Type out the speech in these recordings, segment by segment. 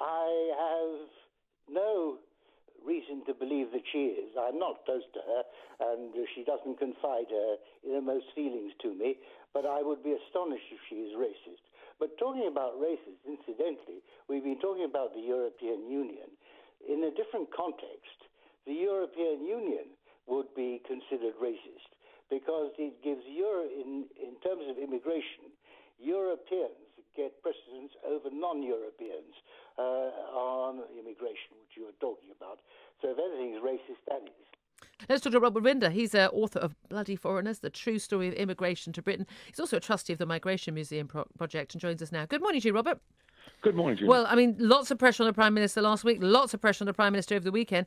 I have no reason to believe that she is. I'm not close to her, and she doesn't confide her innermost feelings to me, but I would be astonished if she is racist. But talking about racist, incidentally, we've been talking about the European Union. In a different context, the European Union would be considered racist because it gives, in terms of immigration, Europeans get precedence over non-Europeans on immigration, which you were talking about. So if anything is racist, that is. Let's talk to Robert Rinder. He's author of Bloody Foreigners, The True Story of Immigration to Britain. He's also a trustee of the Migration Museum Project and joins us now. Good morning to you, Robert. Good morning, Julie. Well, I mean, lots of pressure on the Prime Minister last week, lots of pressure on the Prime Minister over the weekend.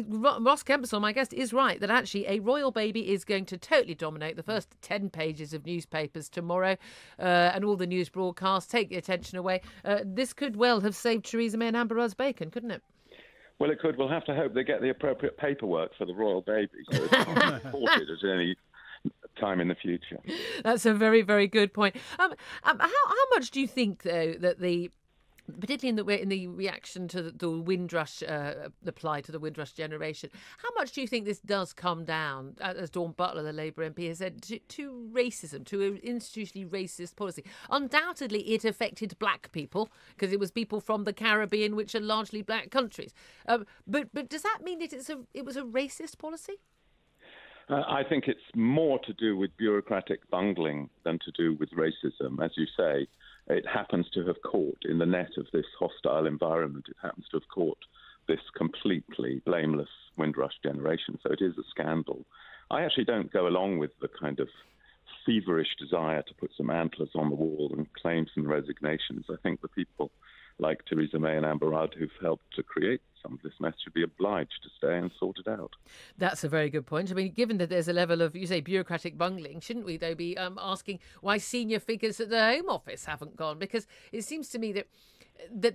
Ross Kempsall, my guest, is right that actually a royal baby is going to totally dominate the first 10 pages of newspapers tomorrow, and all the news broadcasts take the attention away. This could well have saved Theresa May and Amber Rudd's bacon, couldn't it? Well, it could. We'll have to hope they get the appropriate paperwork for the royal baby so it's not reported at any time in the future. That's a very, very good point. How much do you think, though, that particularly in the reaction to the Windrush, apply to the Windrush generation, how much do you think this does come down, as Dawn Butler, the Labour MP, has said, to racism, to an institutionally racist policy? Undoubtedly, it affected black people because it was people from the Caribbean, which are largely black countries. But does that mean that it was a racist policy? I think it's more to do with bureaucratic bungling than to do with racism. As you say, it happens to have caught in the net of this hostile environment. It happens to have caught this completely blameless Windrush generation. So it is a scandal. I actually don't go along with the kind of feverish desire to put some antlers on the wall and claim some resignations. I think the people like Theresa May and Amber Rudd, who've helped to create some of this mess, should be obliged to stay and sort it out. That's a very good point. I mean, given that there's a level of, you say, bureaucratic bungling, shouldn't we, though, be asking why senior figures at the Home Office haven't gone? Because it seems to me that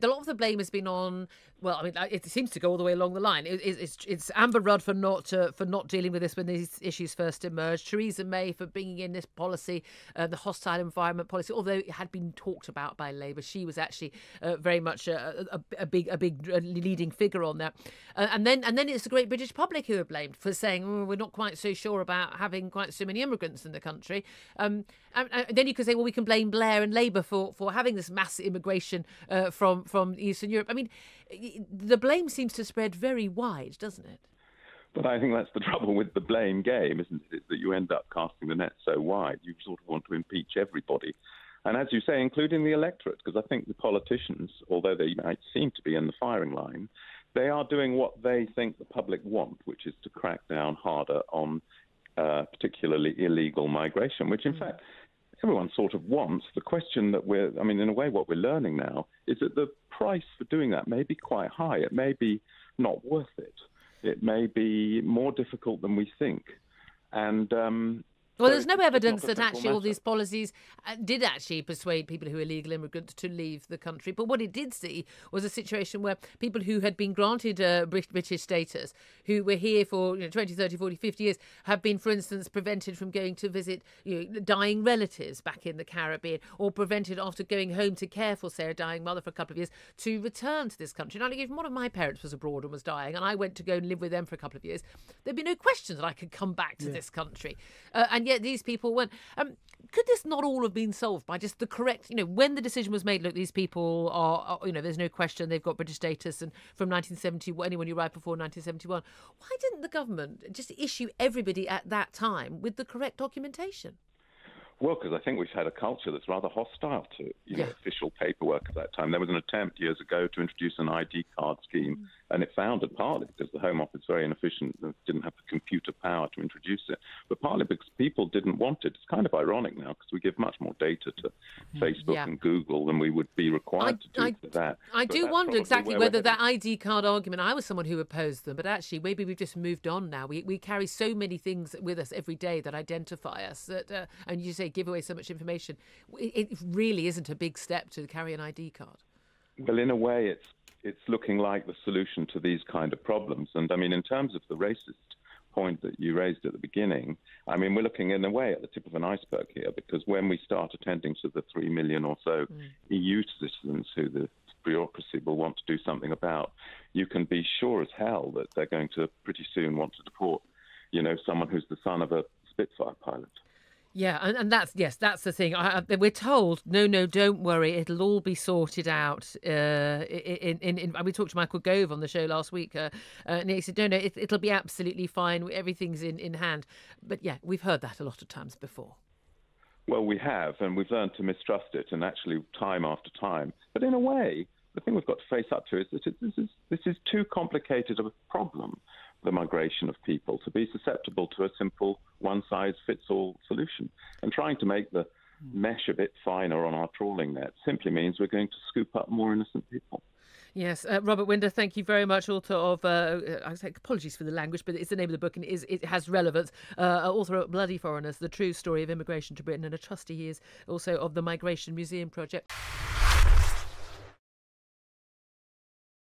a lot of the blame has been on, well, I mean, it seems to go all the way along the line. It's Amber Rudd for not dealing with this when these issues first emerged. Theresa May for bringing in this policy, the hostile environment policy, although it had been talked about by Labour. She was actually very much a big leading figure on that. And then it's the great British public who are blamed for saying, we're not quite so sure about having quite so many immigrants in the country. And then you could say, well, we can blame Blair and Labour for having this mass immigration from Eastern Europe. I mean, the blame seems to spread very wide, doesn't it? But I think that's the trouble with the blame game, isn't it? Is that you end up casting the net so wide. You sort of want to impeach everybody. And as you say, including the electorate, because I think the politicians, although they might seem to be in the firing line, they are doing what they think the public want, which is to crack down harder on particularly illegal migration, which in fact everyone sort of wants. The question that in a way what we're learning now is that the price for doing that may be quite high. It may be not worth it. It may be more difficult than we think. And well, there's no evidence that actually all these policies did actually persuade people who are illegal immigrants to leave the country. But what it did see was a situation where people who had been granted British status, who were here for 20, 30, 40, 50 years, have been, for instance, prevented from going to visit dying relatives back in the Caribbean, or prevented after going home to care for, say, a dying mother for a couple of years, to return to this country. Now, if one of my parents was abroad and was dying, and I went to go and live with them for a couple of years, there'd be no question that I could come back to this country. And yet these people weren't. Could this not all have been solved by just the correct, when the decision was made, look, these people are there's no question they've got British status, and from 1970, anyone you arrived before 1971, why didn't the government just issue everybody at that time with the correct documentation? Well, because I think we've had a culture that's rather hostile to official paperwork at that time. There was an attempt years ago to introduce an ID card scheme, and it foundered partly because the Home Office was very inefficient and didn't have the computer power to introduce it, but partly because people didn't want it. It's kind of ironic now because we give much more data to Facebook and Google than we would be required to do for that. I do wonder exactly whether that ID card argument, I was someone who opposed them, but actually maybe we've just moved on now. We carry so many things with us every day that identify us, that, and you say give away so much information. It really isn't a big step to carry an ID card. Well, in a way, it's looking like the solution to these kind of problems. And I mean, in terms of the racist point that you raised at the beginning, I mean, we're looking in a way at the tip of an iceberg here, because when we start attending to the 3 million or so EU citizens who the bureaucracy will want to do something about, you can be sure as hell that they're going to pretty soon want to deport, someone who's the son of a Spitfire pilot. Yeah, and that's the thing. We're told, no, don't worry, it'll all be sorted out. We talked to Michael Gove on the show last week, and he said, no, it'll be absolutely fine. Everything's in hand. But yeah, we've heard that a lot of times before. Well, we have, and we've learned to mistrust it, and actually time after time. But in a way, the thing we've got to face up to is that this is too complicated of a problem, the migration of people, to be susceptible to a simple one-size-fits-all solution. And trying to make the mesh a bit finer on our trawling net simply means we're going to scoop up more innocent people. Yes, Robert Winder, thank you very much. Author of, I say apologies for the language, but it's the name of the book and it has relevance. Author of Bloody Foreigners, The True Story of Immigration to Britain, and a trustee he is also of the Migration Museum Project.